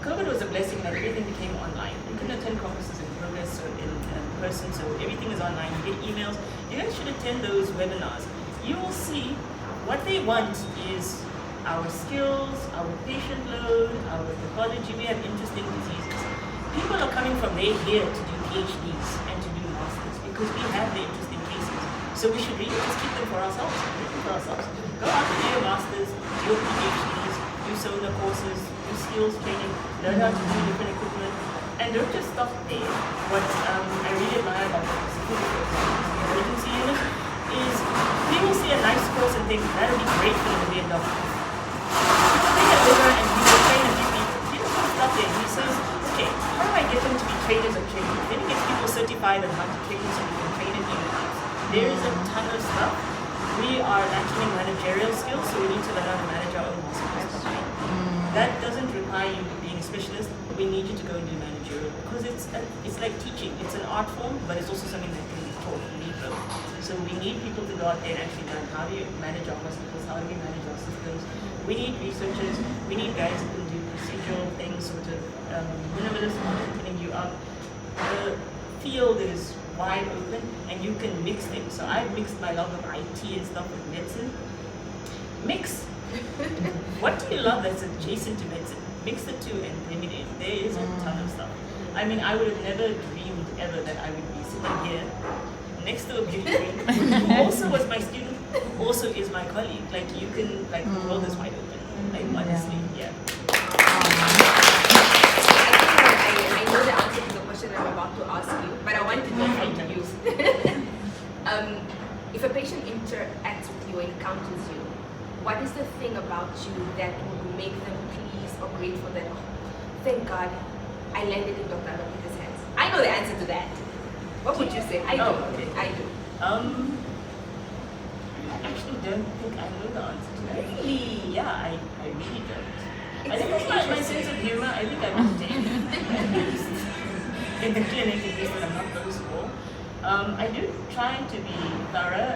COVID was a blessing that everything became online. You couldn't attend conferences in progress or in person, so everything is online. You get emails. You guys should attend those webinars. You will see what they want is our skills, our patient load, our pathology. We have interesting diseases. People are coming from there here to do PhDs and to do masters because we have the interesting cases. So we should really just keep them for ourselves. Go out and do your masters, do your PhDs, do sonar courses, do skills training, learn how to do different equipment, and don't just stop there. What I really admire about the emergency unit is people see a nice course and think that would be great for them to be a doctor. People take a liver and he will train a few people. He doesn't stop there. He says, okay, how do I get them to be trainers of training? Then he gets people certified on how to train so we can train in units. There is a ton of stuff. We are naturally managerial skills, so we need to learn how to manage our own hospitals. That doesn't require you being a specialist. We need you to go and do managerial because it's like teaching. It's an art form, but it's also something that can be taught and be built. So we need people to go out there and actually learn how do you manage our hospitals, how do we manage our systems. We need researchers. We need guys who can do procedural things, sort of minimalist opening you up. The field is wide open and you can mix things. So I've mixed my love of IT and stuff with medicine. Mix. What do you love that's adjacent to medicine? Mix the two and bring it in. There is a ton of stuff. I mean, I would have never dreamed ever that I would be sitting here next to a beauty queen who also was my student, who also is my colleague. Like you can, like the world is wide open. Like honestly, yeah. I know the answer to the question I'm about to ask you, but I want to know from you. If a patient interacts with you, encounters you, what is the thing about you that would make them pleased or grateful that, oh, thank God, I landed in Dr. Alapita's hands? I know the answer to that. What would you say? I do. Okay. I do. I actually don't think I know the answer to that. Really? Yeah, I really don't. I It's think it's very my sense of humor. I think I'm entertaining. In the clinic, at least, when I'm not boastful. I do try to be thorough,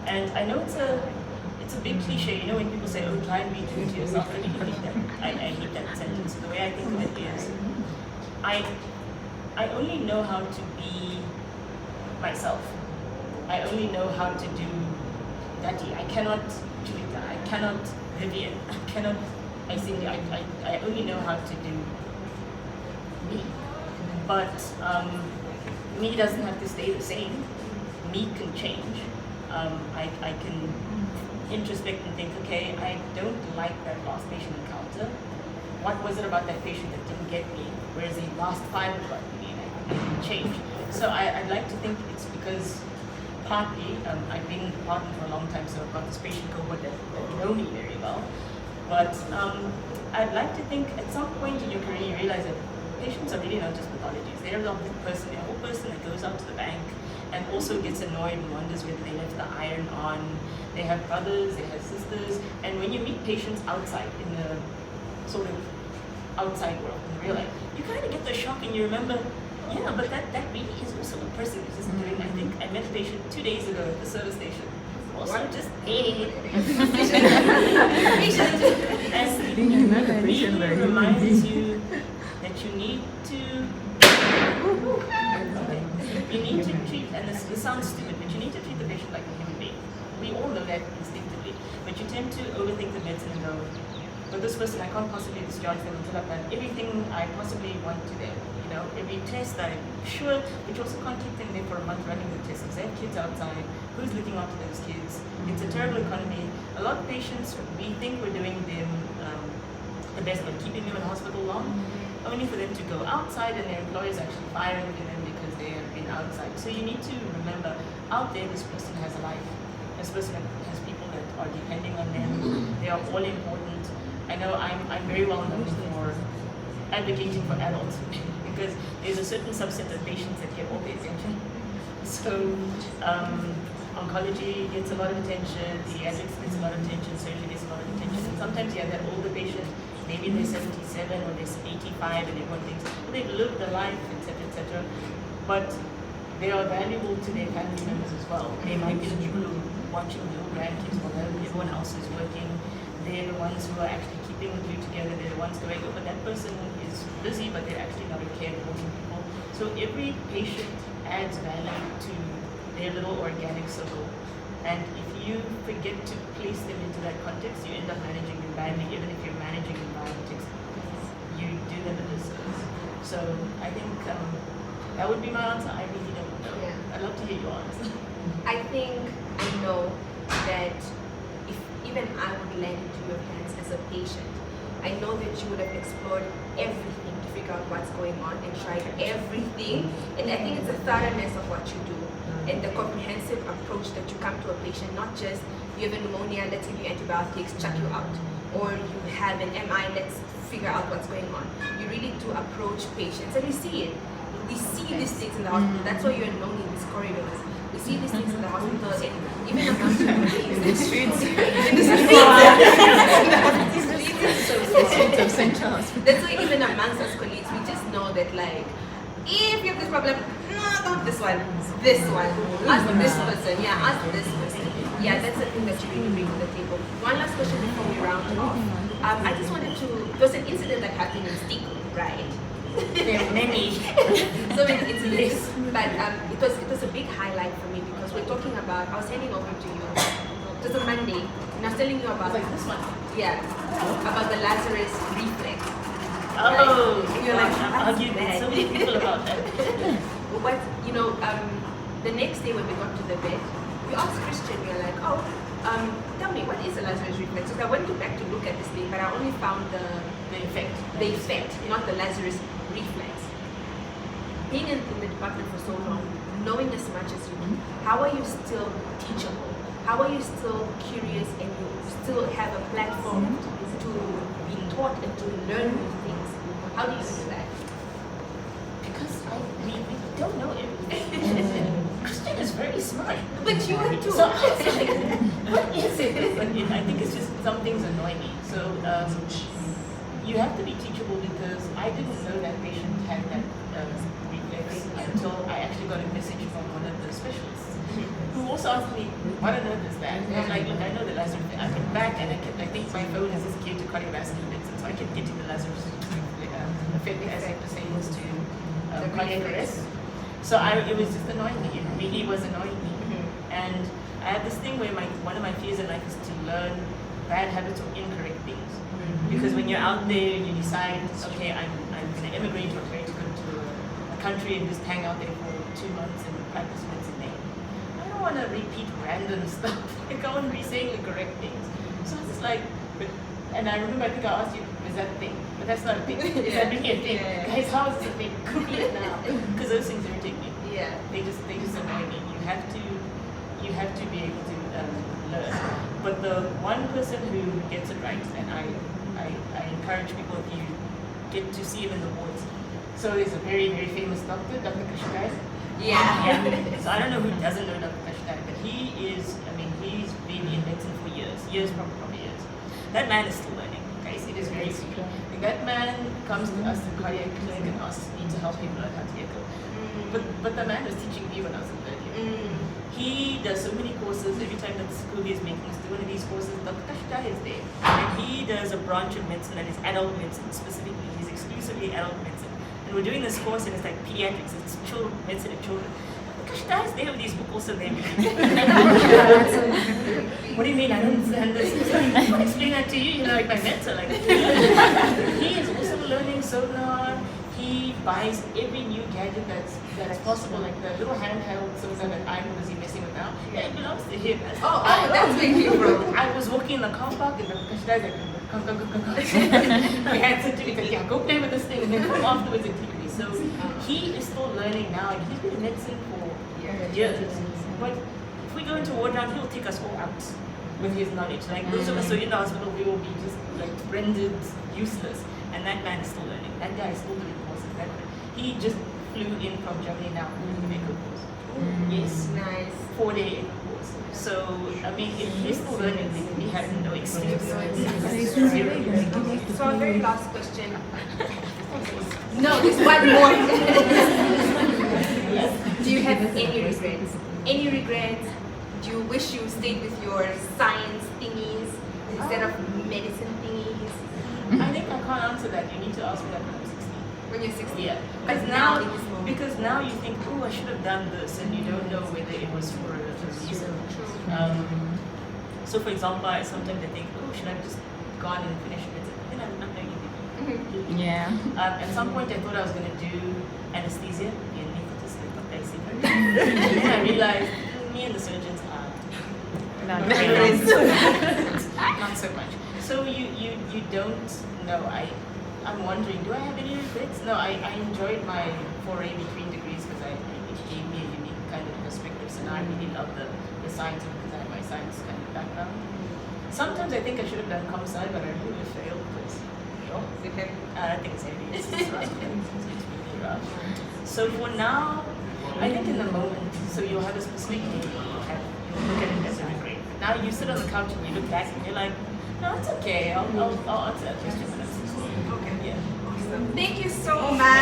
and I know it's a big cliche. You know, when people say, "Oh, try and be true to yourself," I really hate that. I hate that sentence. The way I think of it is, I only know how to be myself. I only know how to do Dati. I cannot Julita. I cannot Vivian. I cannot. I only know how to do me. But me doesn't have to stay the same. Me can change. I can introspect and think, okay, I don't like that last patient encounter. What was it about that patient that didn't get me? Whereas the last 5 got me and I can change. So I'd like to think it's because partly, I've been a partner for a long time, so I've got this patient cohort that know me very well. But I'd like to think at some point in your career you realize that patients are really not just pathologies. They're a whole person. They're a whole person that goes out to the bank and also gets annoyed and wonders whether they left the iron on. They have brothers, they have sisters, and when you meet patients outside in the sort of outside world, in real life, you kind of get the shock and you remember, yeah, but that really is also a person who's just doing. I think I met a patient 2 days ago at the service station. Also just hey. And it really reminds you that you need to treat, and this sounds stupid, but you need to treat the patient like a human being. We all know that instinctively, but you tend to overthink the medicine and go, with this person, I can't possibly discharge them until I've done everything I possibly want to them. You know, every test I'm sure, but you also can't keep them there for a month running the tests. They have kids outside. Who's looking after those kids? It's a terrible economy. A lot of patients, we think we're doing them the best by keeping them in hospital long, only for them to go outside and their employers actually firing them because they have been outside. So you need to remember, out there, this person has a life. This person has people that are depending on them. They are all important. I know I'm very well known for advocating for adults because there's a certain subset of patients that get all the attention. So oncology gets a lot of attention, pediatrics gets a lot of attention, surgery gets a lot of attention. And sometimes you have that older patient, maybe they're 77 or they're 85 and everyone thinks, well, they've lived a life, etc., etc. But they are valuable to their family members as well. They might be the people who are watching little grandkids while everyone else is working. They're the ones who are actually keeping the glue together. They're the ones going, oh, but that person is busy, but they're actually not a care important people. So every patient adds value to their little organic circle. And if you forget to place them into that context, you end up managing them badly. Even if you're managing them biotics, you do them a disservice. So I think that would be my answer. I really don't know. Yeah. I'd love to hear your answer. I think I know that if even I would land into your hands as a patient, I know that you would have explored everything to figure out what's going on and tried everything. And I think it's the thoroughness of what you do and the comprehensive approach that you come to a patient, not just you have a pneumonia, let's give you antibiotics, chuck you out. Or you have an MI, let's figure out what's going on. You really do approach patients and we see it. We see these things in the hospital. That's why you're known in these corridors. We see these things in the hospital and even amongst the colleagues. In the streets. Of Central Hospital. That's why even amongst us colleagues, we just know that like, if you have this problem, no, not this one. Ask this person, ask this person. Yeah, that's the thing that you really bring to the table. One last question before we round off. I just wanted to, there was an incident that happened in Stiku, right? There are many. So many incidents, but it was a big highlight for me because we're talking about, I was handing over to you, it was a Monday, and I was telling you about, Like this one. yeah, about the Lazarus reflex. Oh, Right? And you're like, I've argued with so many people about that. What, the next day when we got to the bed, we asked Christian, we were like, tell me, what is a Lazarus reflex? Because I went back to look at this thing, but I only found the effect, not the Lazarus reflex. Being in the department for so long, knowing as much as you do, how are you still teachable? How are you still curious and you still have a platform to be taught and to learn new things? How do you do that? Because we don't know everything. Christian is very smart. But you are too. So I was like, what is it? I think it's just some things annoy me. So you have to be teachable, because I didn't know that patient had that reflex until I actually got a message from one of the specialists who also asked me, what on earth is that? And I'm like, look, I know the Lazarus thing. I went back and I think my phone is just geared to cardiovascular medicine, so I kept getting the Lazarus effect as it pertains to cardiac arrest. So it was just annoying me. It really was annoying me. And I had this thing where one of my fears in life is to learn bad habits or incorrect things. Because when you're out there and you decide, okay, I'm going to immigrate or going to go to a country and just hang out there for 2 months and practice medicine there, I don't want to repeat random stuff. Like, I want to be saying the correct things. So it's just like, and I remember, I think I asked you, is that a thing? But that's not a thing. Is that really a thing? Guys, how is this a thing? Could be it now. Because those things irritate me. Yeah. They just annoy me. You have to be able to learn. But the one person who gets it right, and I encourage people, if you get to see him in the wards. So there's a very, very famous doctor, Dr. Kashkai. Yeah. So I don't know who doesn't know Dr. Kashkai, but he's been in medicine for years, probably years. That man is still learning, guys. It is very sweet. Like, that man comes to us in cardiac clinic and asks me to help him learn how to echo. But the man was teaching me when I was in third year. He does so many courses. Every time that school is making us do one of these courses, Dr. Kashkai is there. And he does a branch of medicine that is adult medicine specifically. He's exclusively adult medicine. And we're doing this course and it's like pediatrics, it's children, medicine of children. Dr. Kashkai is there with his book also there. What do you mean? I don't understand this. I'll explain that to you, like my mentor. Like, he is also learning sonar. He buys every new gadget that is possible, like the little handheld sonar that I'm busy messing with now. Yeah, it belongs to him. That's big hero. I was walking in the car park and the Kashkai was like, come. We had to do it, like, yeah, go play with this thing and then come afterwards and teach me. So he is still learning now, and he's been in medicine for years. But if we go into ward round, he'll take us all out with his knowledge. Like, those of us who are in the hospital, we will be just like rendered useless. And that man is still learning. That guy is still doing courses. He just flew in from Germany now to make a course. Yes. Nice. 4-day course. So, I mean, if he's still learning, then he has no excuse. So our very last question. No, there's one more. Do you have any regrets? Any regrets? Do you wish you stayed with your science thingies instead of medicine thingies? I think I can't answer that. You need to ask me that when I'm 16. When you're 16? Yeah. Because now you think, oh, I should have done this, and you don't know whether it was for a reason. So, for example, sometimes I think, oh, should I have just gone and finished it? Then I would not know anything. Yeah. At some point, I thought I was going to do anesthesia, be a anesthetist, like Dr. Isika. Then I realized me and the surgeons are not so much. So you don't know. I'm wondering, do I have any regrets? No, I enjoyed my foray between degrees because it gave me a unique kind of perspective. So now I really love the science because I have my science kind of background. Sometimes I think I should have done comp-sci, but I really failed because I think it's heavy. It's really rough. So for now, I think in the moment, so you'll have a specific thing, you'll look at it as a regret. But now you sit on the couch and you look back and you're like, no, it's okay. I'll answer that question when I'm 16. Okay. Yeah. Thank you so much.